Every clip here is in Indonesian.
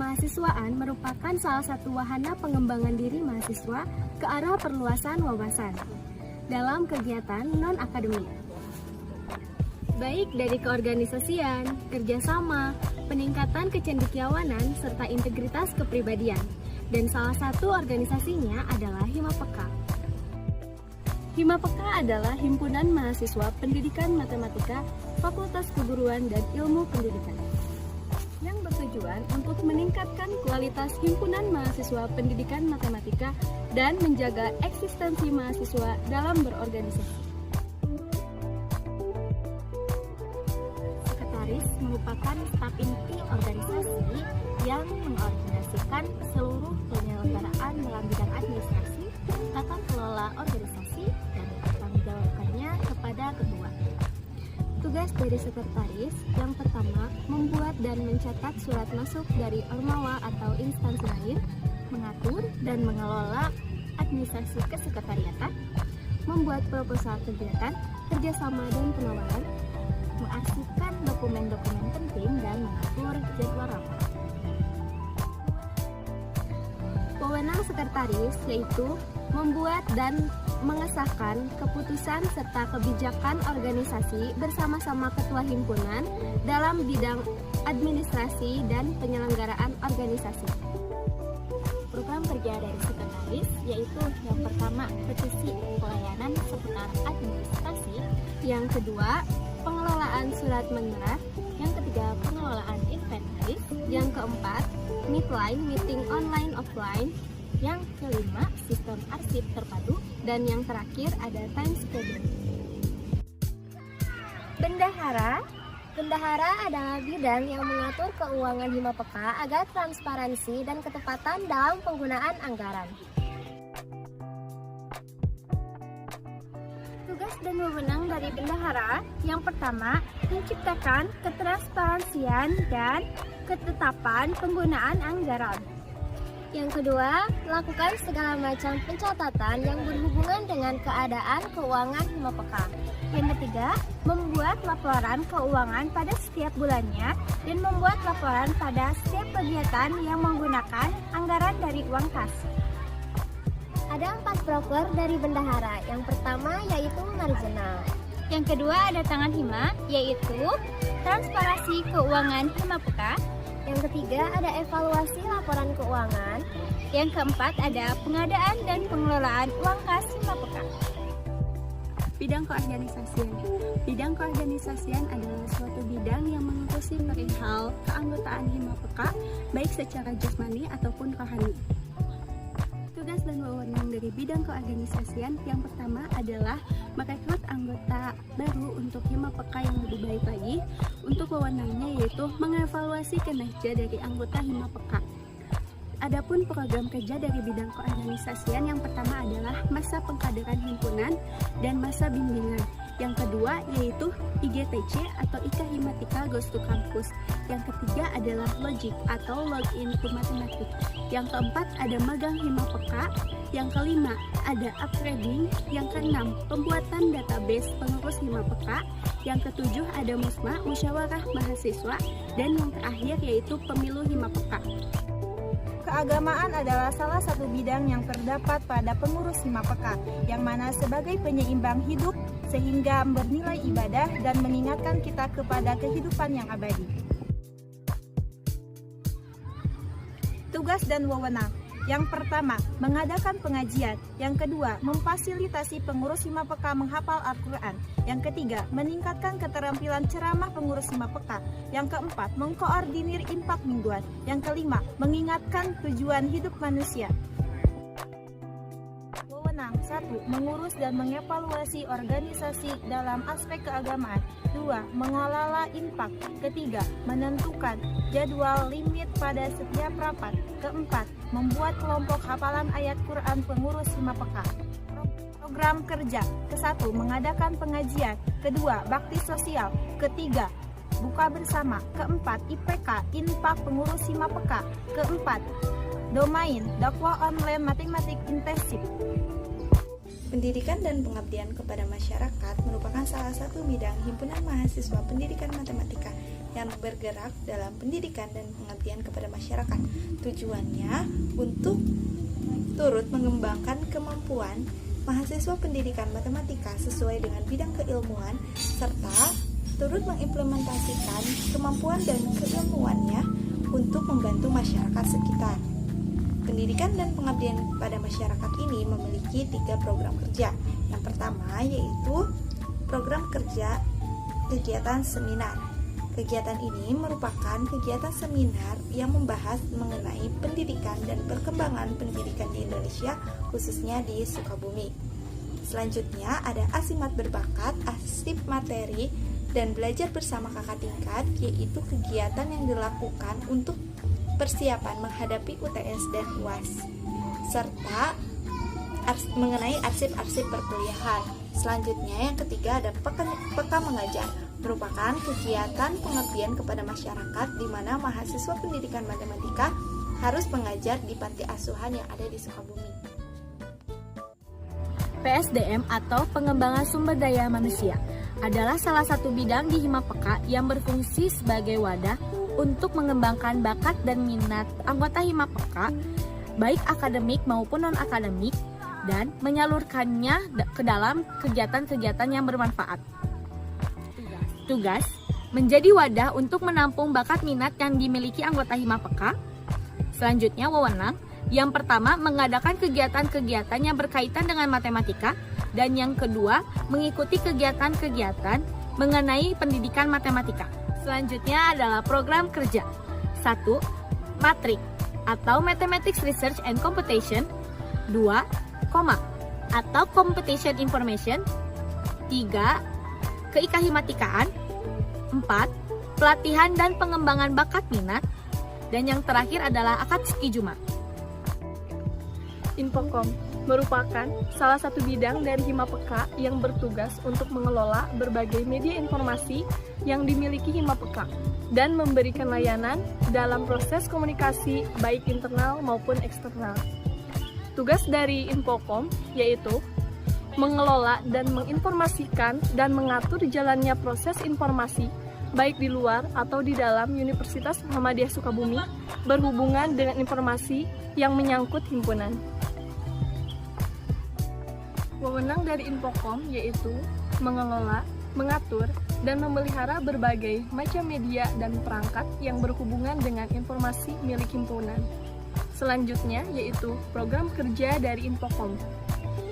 kemahasiswaan merupakan salah satu wahana pengembangan diri mahasiswa ke arah perluasan wawasan dalam kegiatan non-akademik, baik dari keorganisasian, kerjasama, peningkatan kecendekiawanan, serta integritas kepribadian. Dan salah satu organisasinya adalah Himapeka. Himapeka adalah Himpunan Mahasiswa Pendidikan Matematika Fakultas Keguruan dan Ilmu Pendidikan yang bertujuan untuk meningkatkan kualitas himpunan mahasiswa pendidikan matematika dan menjaga eksistensi mahasiswa dalam berorganisasi. Sekretaris merupakan staf inti organisasi yang mengordinasikan seluruh penyelenggaraan dalam bidang administrasi, tata kelola organisasi, dan pertanggungjawabannya kepada ketua. Tugas dari sekretaris yang pertama, membuat dan mencatat surat masuk dari ormawa atau instansi lain, mengatur dan mengelola administrasi kesekretariatan, membuat proposal kegiatan, kerjasama dan penawaran, mengarsipkan dokumen-dokumen penting, dan mengatur jadwal rapat. Wewenang sekretaris yaitu membuat dan mengesahkan keputusan serta kebijakan organisasi bersama-sama ketua himpunan dalam bidang administrasi dan penyelenggaraan organisasi. Program kerja dari sekretaris yaitu yang pertama, petisi pelayanan seputar administrasi, yang kedua, pengelolaan surat menyurat, yang ketiga, pengelolaan inventaris, yang keempat, meeting online offline, yang kelima, sistem arsip terpadu, dan yang terakhir ada time schedule. Bendahara adalah bidang yang mengatur keuangan Himapeka agar transparansi dan ketepatan dalam penggunaan anggaran. Tugas dan wewenang dari bendahara yang pertama, menciptakan ketransparansian dan ketetapan penggunaan anggaran. Yang kedua, melakukan segala macam pencatatan yang berhubungan dengan keadaan keuangan Himapeka. Yang ketiga, membuat laporan keuangan pada setiap bulannya dan membuat laporan pada setiap kegiatan yang menggunakan anggaran dari uang kas. Ada 4 proker dari bendahara. Yang pertama yaitu marginal. Yang kedua ada tangan hima, yaitu transparansi keuangan Himapeka. Yang ketiga ada evaluasi laporan keuangan. Yang keempat ada pengadaan dan pengelolaan uang kas Himapeka. Bidang keorganisasian. Bidang keorganisasian adalah suatu bidang yang mengurusi perihal keanggotaan Himapeka, baik secara jasmani ataupun rohani. Tugas dan wewenang dari bidang keorganisasian yang pertama adalah merekrut anggota baru untuk Himapeka yang lebih baik lagi. Untuk wewenangnya yaitu mengevaluasi kinerja dari anggota Himapeka. Adapun program kerja dari bidang keorganisasian yang pertama adalah masa pengkaderan himpunan dan masa bimbingan. Yang kedua yaitu IGTC atau Ika Himatika Goes to Campus. Yang ketiga adalah Logic atau Login to Matematik. Yang keempat ada magang Himapeka. Yang kelima ada upgrading. Yang keenam pembuatan database pengurus Himapeka. Yang ketujuh ada musma, musyawarah mahasiswa. Dan yang terakhir yaitu pemilu Himapeka. Keagamaan adalah salah satu bidang yang terdapat pada pengurus Himapeka, yang mana sebagai penyeimbang hidup sehingga bernilai ibadah dan mengingatkan kita kepada kehidupan yang abadi. Tugas dan wewenang. Yang pertama, mengadakan pengajian. Yang kedua, memfasilitasi pengurus Himapeka menghafal Al-Quran. Yang ketiga, meningkatkan keterampilan ceramah pengurus Himapeka. Yang keempat, mengkoordinir impak mingguan. Yang kelima, mengingatkan tujuan hidup manusia. Wewenang. 1. Mengurus dan mengevaluasi organisasi dalam aspek keagamaan. 2. Mengelola impak. Ketiga, menentukan jadwal limit pada setiap rapat. Keempat, membuat kelompok hafalan ayat Quran pengurus Himapeka. Program kerja. Ke-1, mengadakan pengajian. Kedua, bakti sosial. Ketiga, buka bersama. Keempat, IPK, infak pengurus Himapeka. Keempat, domain, dakwah online matematik intensif. Pendidikan dan pengabdian kepada masyarakat merupakan salah satu bidang himpunan mahasiswa pendidikan matematika yang bergerak dalam pendidikan dan pengabdian kepada masyarakat. Tujuannya untuk turut mengembangkan kemampuan mahasiswa pendidikan matematika sesuai dengan bidang keilmuan serta turut mengimplementasikan kemampuan dan keilmuannya untuk membantu masyarakat sekitar. Pendidikan dan pengabdian pada masyarakat ini memiliki 3 program kerja. Yang pertama yaitu program kerja kegiatan seminar. Kegiatan ini merupakan kegiatan seminar yang membahas mengenai pendidikan dan perkembangan pendidikan di Indonesia, khususnya di Sukabumi. Selanjutnya ada asimat berbakat, asip materi, dan belajar bersama kakak tingkat, yaitu kegiatan yang dilakukan untuk persiapan menghadapi UTS dan UAS, serta mengenai arsip-arsip perkuliahan. Selanjutnya yang ketiga ada peka mengajar, merupakan kegiatan pengabdian kepada masyarakat di mana mahasiswa pendidikan matematika harus mengajar di panti asuhan yang ada di Sukabumi. PSDM atau pengembangan sumber daya manusia adalah salah satu bidang di Himapeka yang berfungsi sebagai wadah untuk mengembangkan bakat dan minat anggota Himapeka, baik akademik maupun non-akademik, dan menyalurkannya ke dalam kegiatan-kegiatan yang bermanfaat. Tugas menjadi wadah untuk menampung bakat minat yang dimiliki anggota Himapeka. Selanjutnya wewenang, yang pertama mengadakan kegiatan-kegiatan yang berkaitan dengan matematika, dan yang kedua mengikuti kegiatan-kegiatan mengenai pendidikan matematika. Selanjutnya adalah program kerja. 1. Matrik atau Mathematics Research and Computation. 2. Koma atau Competition Information. 3. Keikahimatikaan. 4. Pelatihan dan pengembangan bakat minat. Dan yang terakhir adalah Akatsuki Juma. Infokom merupakan salah satu bidang dari Himapeka yang bertugas untuk mengelola berbagai media informasi yang dimiliki Himapeka dan memberikan layanan dalam proses komunikasi baik internal maupun eksternal. Tugas dari Infokom yaitu mengelola dan menginformasikan dan mengatur jalannya proses informasi baik di luar atau di dalam Universitas Muhammadiyah Sukabumi berhubungan dengan informasi yang menyangkut himpunan. Wewenang dari Infokom yaitu mengelola, mengatur, dan memelihara berbagai macam media dan perangkat yang berhubungan dengan informasi milik himpunan. Selanjutnya yaitu program kerja dari Infokom,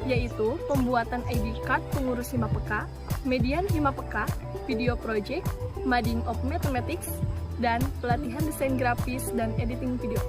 yaitu pembuatan ID card pengurus Himapeka, median Himapeka, video project, Mading of Mathematics, dan pelatihan desain grafis dan editing video.